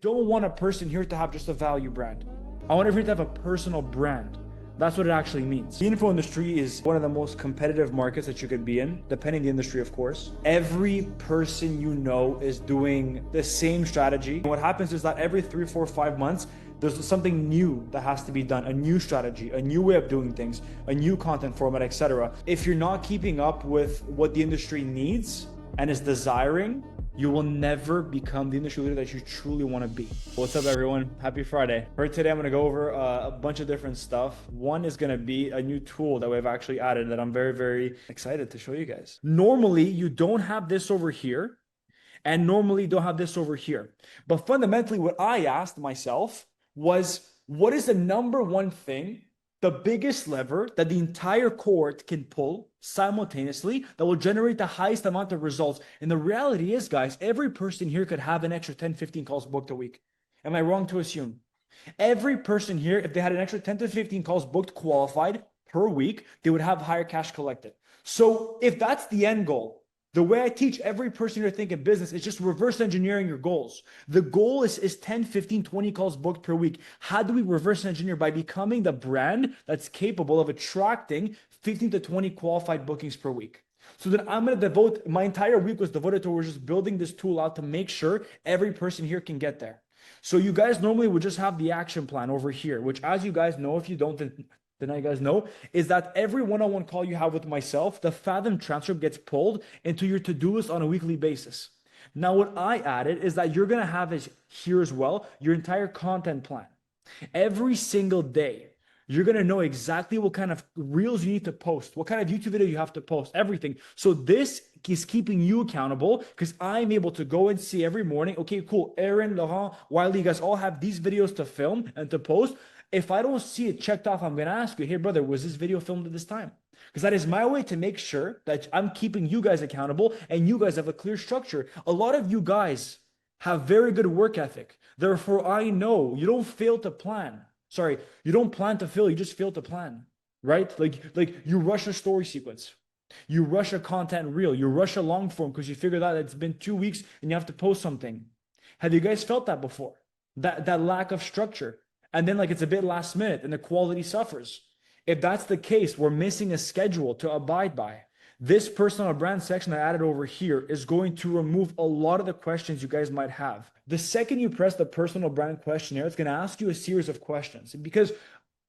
don't want a person here to have just a value brand. I want everyone to have a personal brand. That's what it actually means. The info industry is one of the most competitive markets that you could be in, depending on the industry, of course. Every person you know is doing the same strategy. And what happens is that every 3, 4, 5 months, there's something new that has to be done, a new strategy, a new way of doing things, a new content format, etc. If you're not keeping up with what the industry needs and is desiring, you will never become the industry leader that you truly want to be. What's up, everyone? Happy Friday. For today, I'm going to go over a bunch of different stuff. One is going to be a new tool that we've actually added that I'm very, very excited to show you guys. Normally, you don't have this over here, and normally you don't have this over here. But fundamentally, what I asked myself was, what is the number one thing, the biggest lever that the entire cohort can pull simultaneously that will generate the highest amount of results? And the reality is, guys, every person here could have an extra 10, 15 calls booked a week. Am I wrong to assume? Every person here, if they had an extra 10 to 15 calls booked qualified per week, they would have higher cash collected. So if that's the end goal, the way I teach every person here to think in business is just reverse engineering your goals. The goal is 10, 15, 20 calls booked per week. How do we reverse engineer? By becoming the brand that's capable of attracting 15 to 20 qualified bookings per week. So then I'm going to devote, my entire week was devoted towards just building this tool out to make sure every person here can get there. So you guys normally would just have the action plan over here, which, as you guys know, if you don't, then you guys know, is that every one-on-one call you have with myself, the Fathom transcript gets pulled into your to-do list on a weekly basis. Now, what I added is that you're going to have is here as well, your entire content plan. Every single day, you're going to know exactly what kind of reels you need to post, what kind of YouTube video you have to post, everything. So this is keeping you accountable because I'm able to go and see every morning, okay, cool, Aaron, Laurent, Wiley, you guys all have these videos to film and to post. If I don't see it checked off, I'm going to ask you, hey, brother, was this video filmed at this time? Because that is my way to make sure that I'm keeping you guys accountable and you guys have a clear structure. A lot of you guys have very good work ethic. Therefore, I know you don't fail to plan. Sorry, you don't plan to fail. You just fail to plan, right? Like you rush a story sequence. You rush a content reel. You rush a long form because you figured out that it's been 2 weeks and you have to post something. Have you guys felt that before? That lack of structure. And then it's a bit last minute and the quality suffers. If that's the case, we're missing a schedule to abide by. This personal brand section I added over here is going to remove a lot of the questions you guys might have. The second you press the personal brand questionnaire, it's going to ask you a series of questions because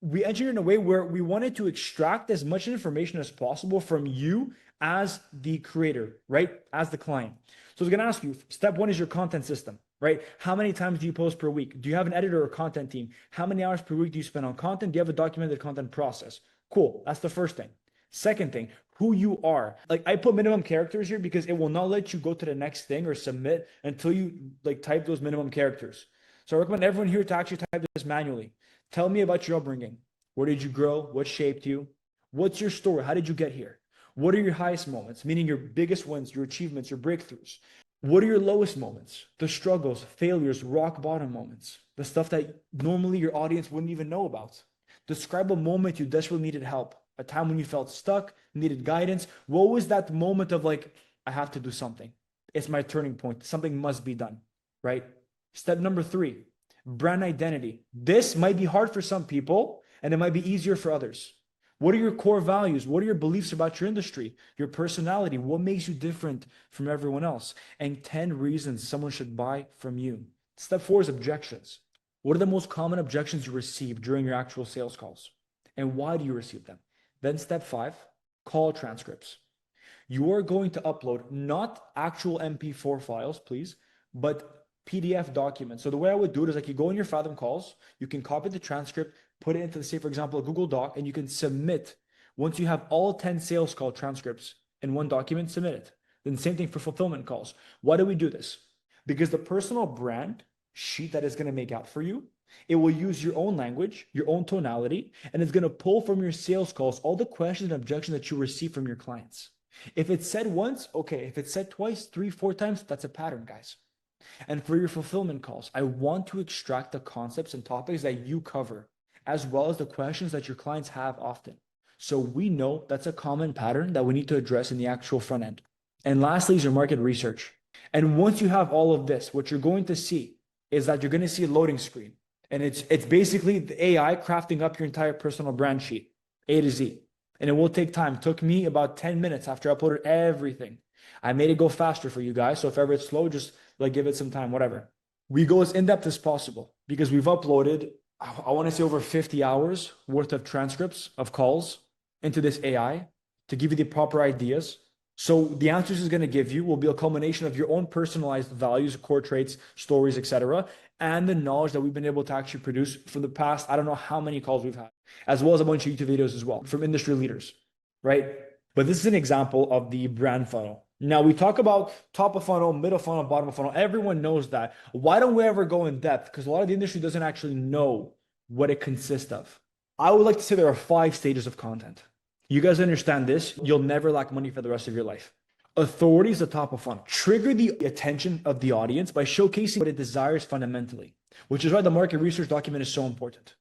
we engineered in a way where we wanted to extract as much information as possible from you as the creator, right? As the client. So it's going to ask you, step one is your content system. Right? How many times do you post per week? Do you have an editor or content team? How many hours per week do you spend on content? Do you have a documented content process? Cool. That's the first thing. Second thing, who you are. I put minimum characters here because it will not let you go to the next thing or submit until you type those minimum characters. So I recommend everyone here to actually type this manually. Tell me about your upbringing. Where did you grow? What shaped you? What's your story? How did you get here? What are your highest moments? Meaning your biggest wins, your achievements, your breakthroughs. What are your lowest moments? The struggles, failures, rock bottom moments, the stuff that normally your audience wouldn't even know about. Describe a moment you desperately needed help, a time when you felt stuck, needed guidance. What was that moment of I have to do something? It's my turning point. Something must be done, right? Step number 3, brand identity. This might be hard for some people and it might be easier for others. What are your core values? What are your beliefs about your industry, your personality? What makes you different from everyone else? And 10 reasons someone should buy from you. Step 4 is objections. What are the most common objections you receive during your actual sales calls? And why do you receive them? Then step 5, call transcripts. You are going to upload not actual MP4 files, please, but PDF documents. So the way I would do it is you go in your Fathom calls, you can copy the transcript, put it into, say, for example, a Google Doc, and you can submit. Once you have all 10 sales call transcripts in one document, submit it. Then same thing for fulfillment calls. Why do we do this? Because the personal brand sheet that is going to make out for you, it will use your own language, your own tonality, and it's going to pull from your sales calls all the questions and objections that you receive from your clients. If it's said once, okay. If it's said twice, 3, 4 times, that's a pattern, guys. And for your fulfillment calls, I want to extract the concepts and topics that you cover, as well as the questions that your clients have often. So we know that's a common pattern that we need to address in the actual front end. And lastly is your market research. And once you have all of this, what you're going to see is that you're going to see a loading screen. And it's basically the AI crafting up your entire personal brand sheet, A to Z. And it will take time. It took me about 10 minutes after I uploaded everything. I made it go faster for you guys. So if ever it's slow, just like give it some time, whatever. We go as in-depth as possible because we've uploaded, I want to say over 50 hours worth of transcripts of calls into this AI to give you the proper ideas. So the answers it's going to give you will be a culmination of your own personalized values, core traits, stories, etc., and the knowledge that we've been able to actually produce for the past, I don't know how many calls we've had, as well as a bunch of YouTube videos as well from industry leaders, right? But this is an example of the brand funnel. Now we talk about top of funnel, middle funnel, bottom of funnel. Everyone knows that. Why don't we ever go in depth? Because a lot of the industry doesn't actually know what it consists of. I would like to say there are 5 stages of content. You guys understand this, you'll never lack money for the rest of your life. Authority is the top of funnel. Trigger the attention of the audience by showcasing what it desires fundamentally, which is why the market research document is so important.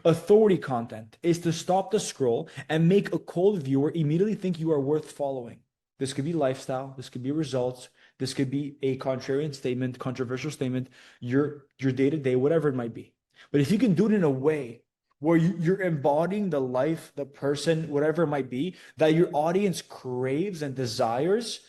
Authority content is to stop the scroll and make a cold viewer immediately think you are worth following. This could be lifestyle, this could be results, this could be a contrarian statement, controversial statement, your day-to-day, whatever it might be. But if you can do it in a way where you're embodying the life, the person, whatever it might be, that your audience craves and desires,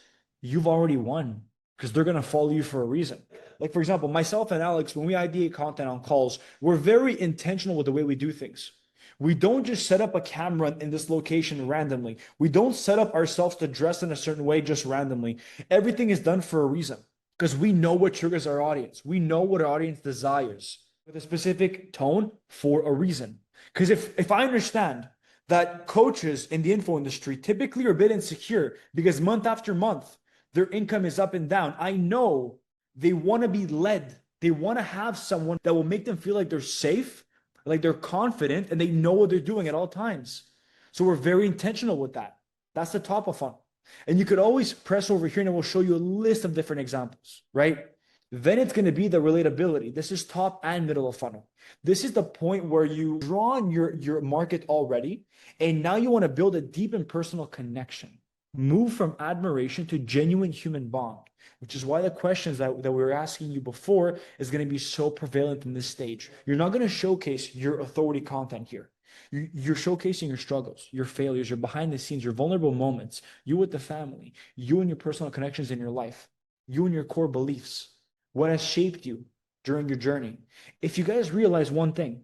you've already won because they're going to follow you for a reason. Like, for example, myself and Alex, when we ideate content on calls, we're very intentional with the way we do things. We don't just set up a camera in this location randomly. We don't set up ourselves to dress in a certain way just randomly. Everything is done for a reason because we know what triggers our audience. We know what our audience desires with a specific tone for a reason. Because if I understand that coaches in the info industry typically are a bit insecure because month after month, their income is up and down, I know they want to be led. They want to have someone that will make them feel like they're safe, like they're confident, and they know what they're doing at all times. So we're very intentional with that. That's the top of funnel. And you could always press over here and it will show you a list of different examples, right? Then it's going to be the relatability. This is top and middle of funnel. This is the point where you draw on your market already, and now you want to build a deep and personal connection. Move from admiration to genuine human bond, which is why the questions that we were asking you before is going to be so prevalent in this stage. You're not going to showcase your authority content here. You're showcasing your struggles, your failures, your behind the scenes, your vulnerable moments, you with the family, you and your personal connections in your life, you and your core beliefs. What has shaped you during your journey? If you guys realize one thing,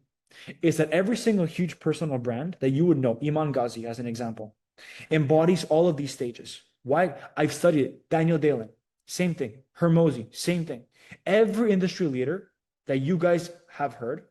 is that every single huge personal brand that you would know, Iman Ghazi as an example, embodies all of these stages. Why? I've studied it. Daniel Dalen, same thing. Hormozi, same thing. Every industry leader that you guys have heard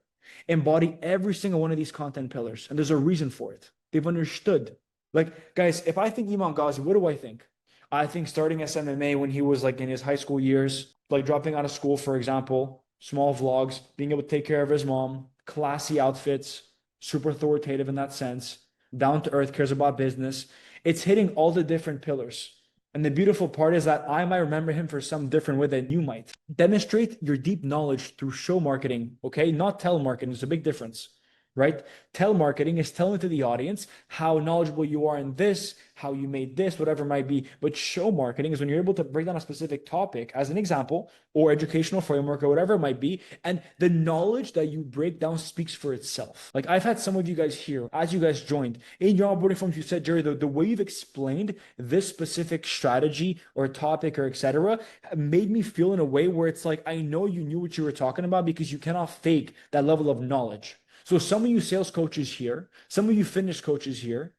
embody every single one of these content pillars. And there's a reason for it. They've understood. Like, guys, if I think Iman Ghazi, what do I think? I think starting SMMA when he was like in his high school years, like dropping out of school, for example, small vlogs, being able to take care of his mom, classy outfits, super authoritative in that sense, down to earth, cares about business. It's hitting all the different pillars. And the beautiful part is that I might remember him for some different way than you might. Demonstrate your deep knowledge through show marketing, okay? Not telemarketing. There's a big difference, right? Telemarketing is telling to the audience how knowledgeable you are in this, how you made this, whatever it might be. But show marketing is when you're able to break down a specific topic as an example or educational framework or whatever it might be. And the knowledge that you break down speaks for itself. Like I've had some of you guys here, as you guys joined, in your onboarding forms, you said, Jerry, the way you've explained this specific strategy or topic or etc. made me feel in a way where it's like, I know you knew what you were talking about because you cannot fake that level of knowledge. So some of you sales coaches here, some of you fitness coaches here,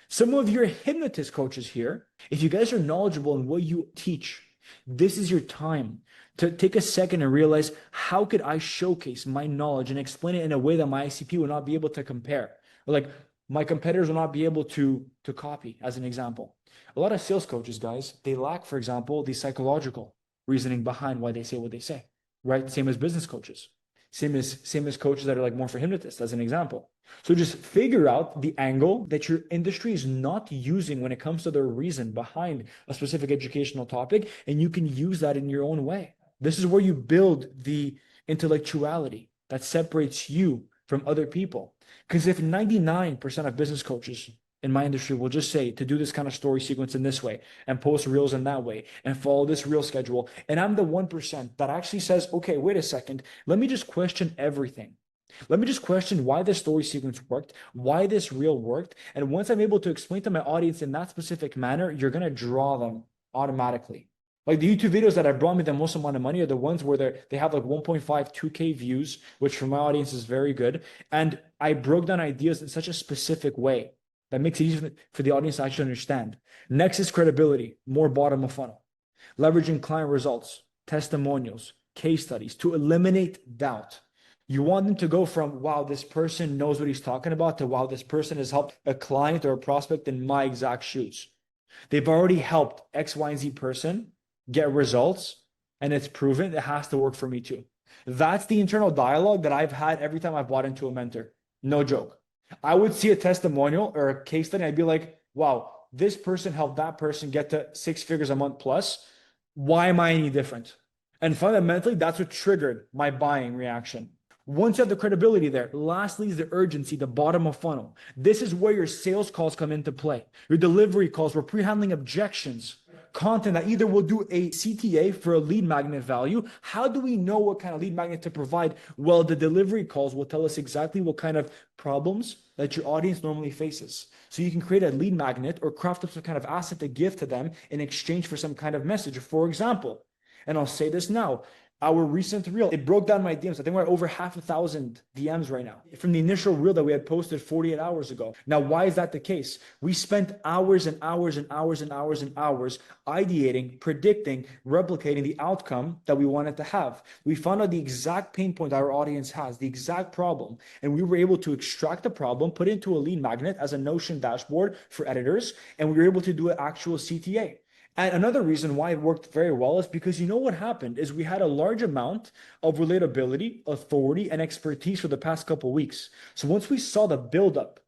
some of your hypnotist coaches here, if you guys are knowledgeable in what you teach, this is your time to take a second and realize, how could I showcase my knowledge and explain it in a way that my ICP will not be able to compare? Like my competitors will not be able to copy, as an example. A lot of sales coaches, guys, they lack, for example, the psychological reasoning behind why they say what they say, right? Same as business coaches. Same as coaches that are like more for hypnotists, as an example. So just figure out the angle that your industry is not using when it comes to the reason behind a specific educational topic, and you can use that in your own way. This is where you build the intellectuality that separates you from other people. Because if 99% of business coaches in my industry will just say to do this kind of story sequence in this way and post reels in that way and follow this reel schedule. And I'm the 1% that actually says, okay, wait a second, let me just question everything. Let me just question why this story sequence worked, why this reel worked. And once I'm able to explain to my audience in that specific manner, you're going to draw them automatically. Like the YouTube videos that have brought me the most amount of money are the ones where they have like 1.5, 2K views, which for my audience is very good. And I broke down ideas in such a specific way that makes it easy for the audience to actually understand. Next is credibility, more bottom of funnel. Leveraging client results, testimonials, case studies to eliminate doubt. You want them to go from, wow, this person knows what he's talking about, to, wow, this person has helped a client or a prospect in my exact shoes. They've already helped X, Y, and Z person get results, and it's proven it has to work for me too. That's the internal dialogue that I've had every time I've bought into a mentor. No joke. I would see a testimonial or a case study, and I'd be like, wow, this person helped that person get to 6 figures a month plus. Why am I any different? And fundamentally, that's what triggered my buying reaction. Once you have the credibility there, lastly is the urgency, the bottom of funnel. This is where your sales calls come into play. Your delivery calls, we're pre-handling objections, content that either will do a CTA for a lead magnet value. How do we know what kind of lead magnet to provide? Well, the delivery calls will tell us exactly what kind of problems that your audience normally faces. So you can create a lead magnet or craft up some kind of asset to give to them in exchange for some kind of message. For example, and I'll say this now, our recent reel, it broke down my DMs. I think we're at over 5,000 DMs right now from the initial reel that we had posted 48 hours ago. Now, why is that the case? We spent hours and hours and hours and hours and hours ideating, predicting, replicating the outcome that we wanted to have. We found out the exact pain point our audience has, the exact problem, and we were able to extract the problem, put it into a lead magnet as a Notion dashboard for editors, and we were able to do an actual CTA. And another reason why it worked very well is because you know what happened is we had a large amount of relatability, authority, and expertise for the past couple of weeks. So once we saw the buildup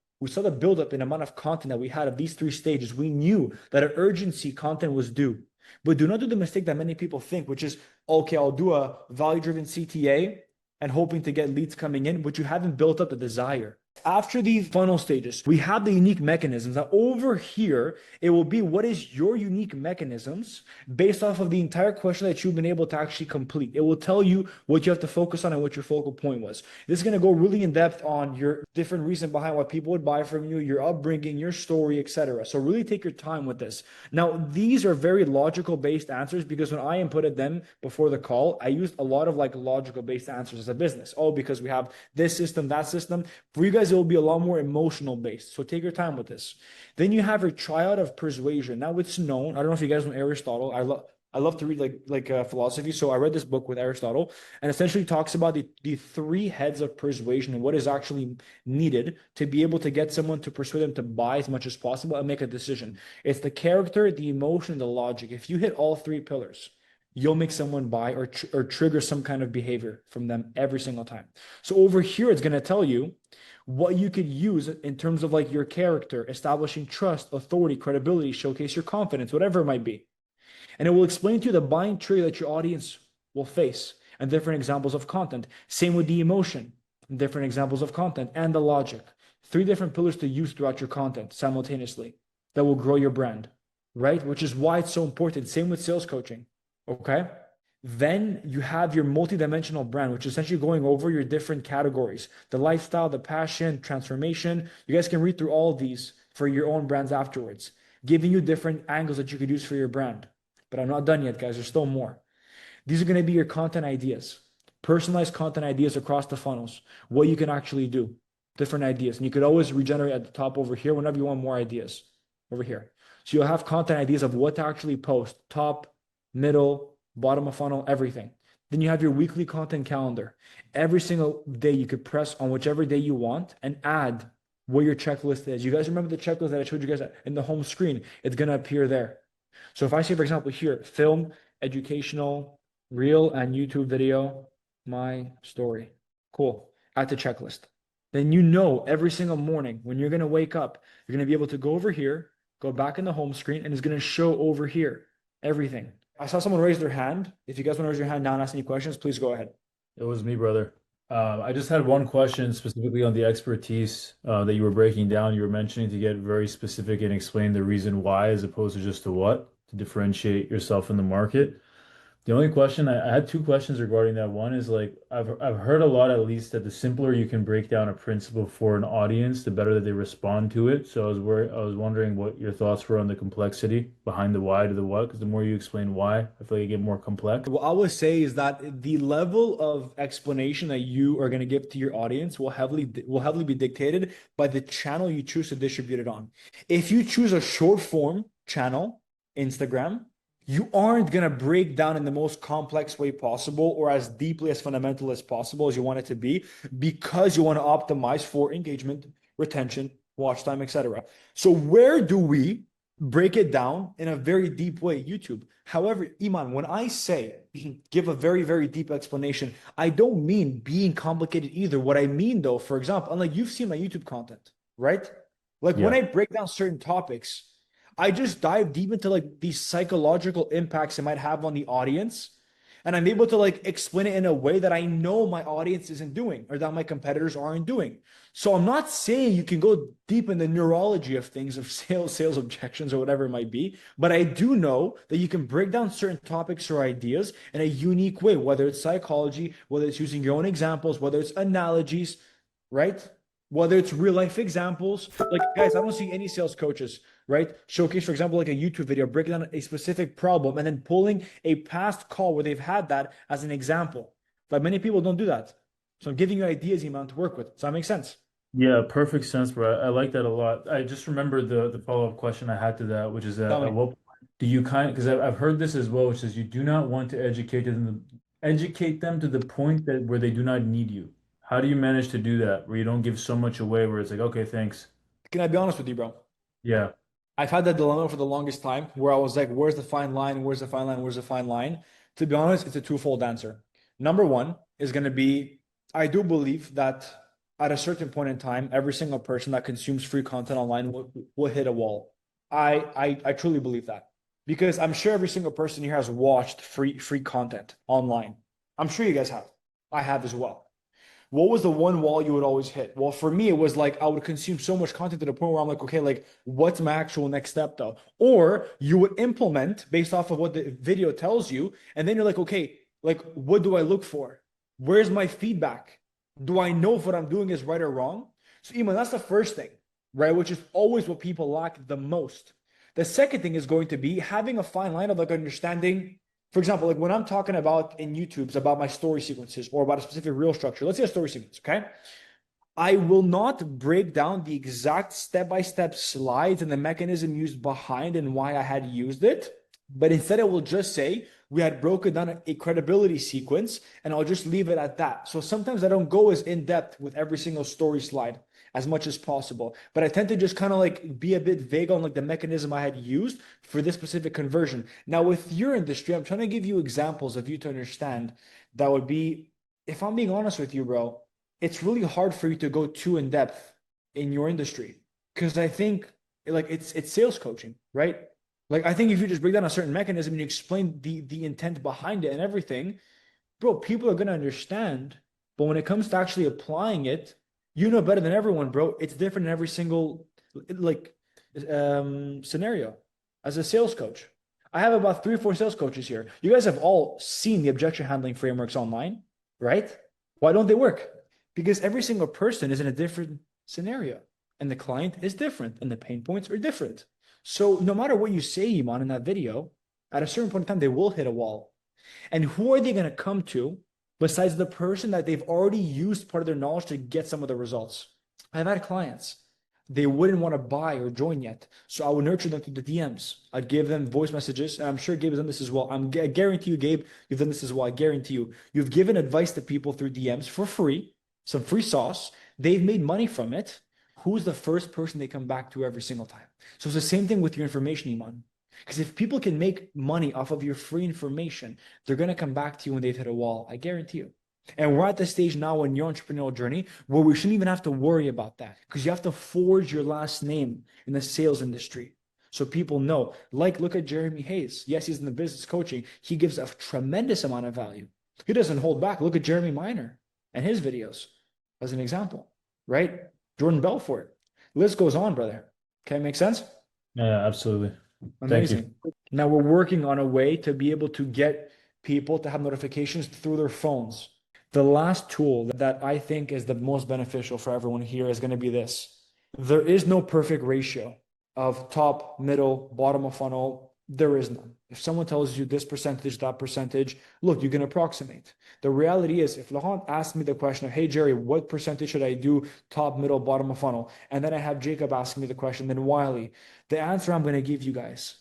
in amount of content that we had of these 3 stages, we knew that an urgency content was due. But do not do the mistake that many people think, which is, okay, I'll do a value-driven CTA and hoping to get leads coming in, but you haven't built up the desire. After these funnel stages, we have the unique mechanisms. Now over here, it will be what is your unique mechanisms based off of the entire question that you've been able to actually complete. It will tell you what you have to focus on and what your focal point was. This is going to go really in depth on your different reason behind why people would buy from you, your upbringing, your story, etc. So really take your time with this. Now, these are very logical based answers because when I inputted them before the call, I used a lot of like logical based answers as a business. Oh, because we have this system, that system. For you guys, it will be a lot more emotional based. So take your time with this. Then you have your triad of persuasion. Now it's known. I don't know if you guys know Aristotle. I love to read like philosophy. So I read this book with Aristotle and essentially talks about the 3 heads of persuasion and what is actually needed to be able to get someone to persuade them to buy as much as possible and make a decision. It's the character, the emotion, the logic. If you hit all 3 pillars, you'll make someone buy or trigger some kind of behavior from them every single time. So over here, it's going to tell you what you could use in terms of like your character, establishing trust, authority, credibility, showcase your confidence, whatever it might be. And it will explain to you the buying trigger that your audience will face and different examples of content. Same with the emotion, different examples of content and the logic. 3 different pillars to use throughout your content simultaneously that will grow your brand, right? Which is why it's so important. Same with sales coaching, okay? Then you have your multidimensional brand, which is essentially going over your different categories, the lifestyle, the passion, transformation. You guys can read through all of these for your own brands afterwards, giving you different angles that you could use for your brand. But I'm not done yet, guys. There's still more. These are going to be your content ideas, personalized content ideas across the funnels, what you can actually do, different ideas. And you could always regenerate at the top over here whenever you want more ideas over here. So you'll have content ideas of what to actually post, top, middle, bottom of funnel, everything. Then you have your weekly content calendar. Every single day you could press on whichever day you want and add where your checklist is. You guys remember the checklist that I showed you guys in the home screen? It's going to appear there. So if I say, for example, here, film, educational, reel, and YouTube video, my story. Cool. Add to checklist. Then you know every single morning when you're going to wake up, you're going to be able to go over here, go back in the home screen, and it's going to show over here everything. I saw someone raise their hand. If you guys want to raise your hand now and ask any questions, please go ahead. It was me, brother. I just had one question specifically on the expertise that you were breaking down. You were mentioning to get very specific and explain the reason why as opposed to just the what to differentiate yourself in the market. The only question I had two questions regarding that. One is like I've heard a lot at least that the simpler you can break down a principle for an audience, the better that they respond to it. So I was wondering what your thoughts were on the complexity behind the why to the what, because the more you explain why, I feel like you get more complex. What I would say is that the level of explanation that you are going to give to your audience will heavily be dictated by the channel you choose to distribute it on. If you choose a short form channel, Instagram, you aren't going to break down in the most complex way possible or as deeply as fundamental as possible as you want it to be because you want to optimize for engagement, retention, watch time, etc. So where do we break it down in a very deep way? YouTube. However, Iman, when I say give a very, very deep explanation, I don't mean being complicated either. What I mean, though, for example, unlike you've seen my YouTube content, right? Like when Yeah. I break down certain topics, I just dive deep into like these psychological impacts it might have on the audience. And I'm able to like explain it in a way that I know my audience isn't doing or that my competitors aren't doing. So I'm not saying you can go deep in the neurology of things, of sales objections or whatever it might be, but I do know that you can break down certain topics or ideas in a unique way, whether it's psychology, whether it's using your own examples, whether it's analogies, right? Whether it's real life examples. Like, guys, I don't see any sales coaches, right? Showcase, for example, like a YouTube video, breaking down a specific problem and then pulling a past call where they've had that as an example. But many people don't do that. So I'm giving you ideas, Iman, to work with. Does that make sense? Yeah, perfect sense, bro. I like that a lot. I just remember the follow-up question I had to that, which is Tell at me. what point do you kind of, because I've heard this as well, which is you do not want to educate them to the point that where they do not need you. How do you manage to do that where you don't give so much away where it's like, okay, thanks. Can I be honest with you, bro? Yeah. I've had that dilemma for the longest time where I was like, where's the fine line? Where's the fine line? Where's the fine line? To be honest, it's a twofold answer. Number one is going to be I do believe that at a certain point in time, every single person that consumes free content online will hit a wall. I truly believe that because I'm sure every single person here has watched free content online. I'm sure you guys have. I have as well. What was the one wall you would always hit? Well, for me, it was like I would consume so much content to the point where I'm like, okay, like what's my actual next step though? Or you would implement based off of what the video tells you, and then you're like, okay, like what do I look for? Where's my feedback? Do I know if what I'm doing is right or wrong? So, Iman, that's the first thing, right? Which is always what people lack the most. The second thing is going to be having a fine line of like understanding, for example, like when I'm talking about in YouTube's about my story sequences or about a specific reel structure, let's say a story sequence, okay? I will not break down the exact step-by-step slides and the mechanism used behind and why I had used it, but instead I will just say we had broken down a credibility sequence and I'll just leave it at that. So sometimes I don't go as in depth with every single story slide as much as possible, but I tend to just kind of like be a bit vague on like the mechanism I had used for this specific conversion. Now with your industry, I'm trying to give you examples of you to understand that would be, if I'm being honest with you, bro, it's really hard for you to go too in depth in your industry because I think like it's sales coaching, right? Like I think if you just break down a certain mechanism and you explain the intent behind it and everything, bro, people are gonna understand. But when it comes to actually applying it, you know better than everyone, bro. It's different in every single like scenario. As a sales coach, I have about 3 or 4 sales coaches here. You guys have all seen the objection handling frameworks online, right? Why don't they work? Because every single person is in a different scenario, and the client is different, and the pain points are different. So no matter what you say, Iman, in that video, at a certain point in time, they will hit a wall. And who are they going to come to besides the person that they've already used part of their knowledge to get some of the results? I've had clients, they wouldn't want to buy or join yet. So I would nurture them through the DMs. I'd give them voice messages. And I'm sure Gabe has done this as well. I guarantee you, Gabe, you've done this as well. I guarantee you. You've given advice to people through DMs for free, some free sauce. They've made money from it. Who's the first person they come back to every single time? So it's the same thing with your information, Iman. Because if people can make money off of your free information, they're going to come back to you when they've hit a wall. I guarantee you. And we're at the stage now in your entrepreneurial journey where we shouldn't even have to worry about that because you have to forge your last name in the sales industry. So people know, like, look at Jeremy Hayes. Yes, he's in the business coaching. He gives a tremendous amount of value. He doesn't hold back. Look at Jeremy Miner. and his videos as an example, right? Jordan Belfort. List goes on, brother. Okay, make sense? Yeah, absolutely. Thank you. Amazing. Now we're working on a way to be able to get people to have notifications through their phones. The last tool that I think is the most beneficial for everyone here is going to be this. There is no perfect ratio of top, middle, bottom of funnel. There is none. If someone tells you this percentage, that percentage, look, you can approximate. The reality is, if Laurent asked me the question of, hey, Jerry, what percentage should I do top, middle, bottom of funnel? And then I have Jacob asking me the question, then Wiley, the answer I'm going to give you guys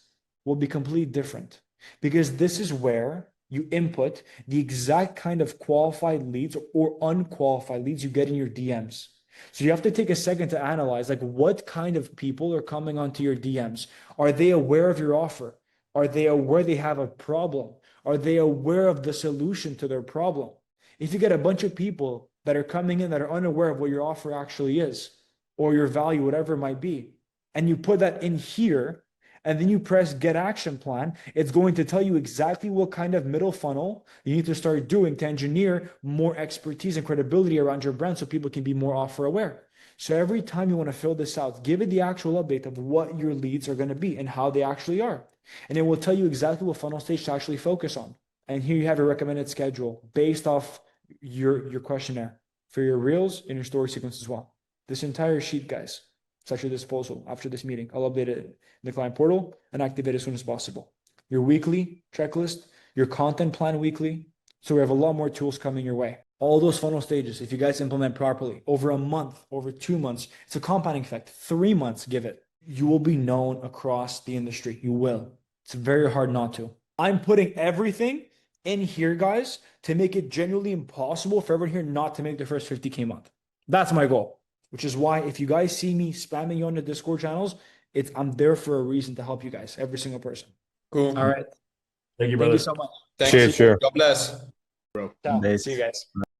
will be completely different, because this is where you input the exact kind of qualified leads or unqualified leads you get in your DMs. So you have to take a second to analyze, like, what kind of people are coming onto your DMs. Are they aware of your offer? Are they aware they have a problem? Are they aware of the solution to their problem? If you get a bunch of people that are coming in that are unaware of what your offer actually is, or your value, whatever it might be, and you put that in here, and then you press get action plan, it's going to tell you exactly what kind of middle funnel you need to start doing to engineer more expertise and credibility around your brand so people can be more offer aware. So every time you want to fill this out, give it the actual update of what your leads are going to be and how they actually are. And it will tell you exactly what funnel stage to actually focus on. And here you have your recommended schedule based off your questionnaire for your reels and your story sequence as well. This entire sheet, guys, it's at your disposal after this meeting. I'll update it in the client portal and activate it as soon as possible. Your weekly checklist, your content plan weekly. So we have a lot more tools coming your way. All those funnel stages, if you guys implement properly, over a month, over 2 months, it's a compounding effect. 3 months, give it. You will be known across the industry. You will. It's very hard not to. I'm putting everything in here, guys, to make it genuinely impossible for everyone here not to make their first 50K month. That's my goal. Which is why if you guys see me spamming you on the Discord channels, I'm there for a reason to help you guys, every single person. Cool. All right. Thank you, Thank brother. you so much. Thanks. Sure. God bless. Ciao. Nice. See you guys.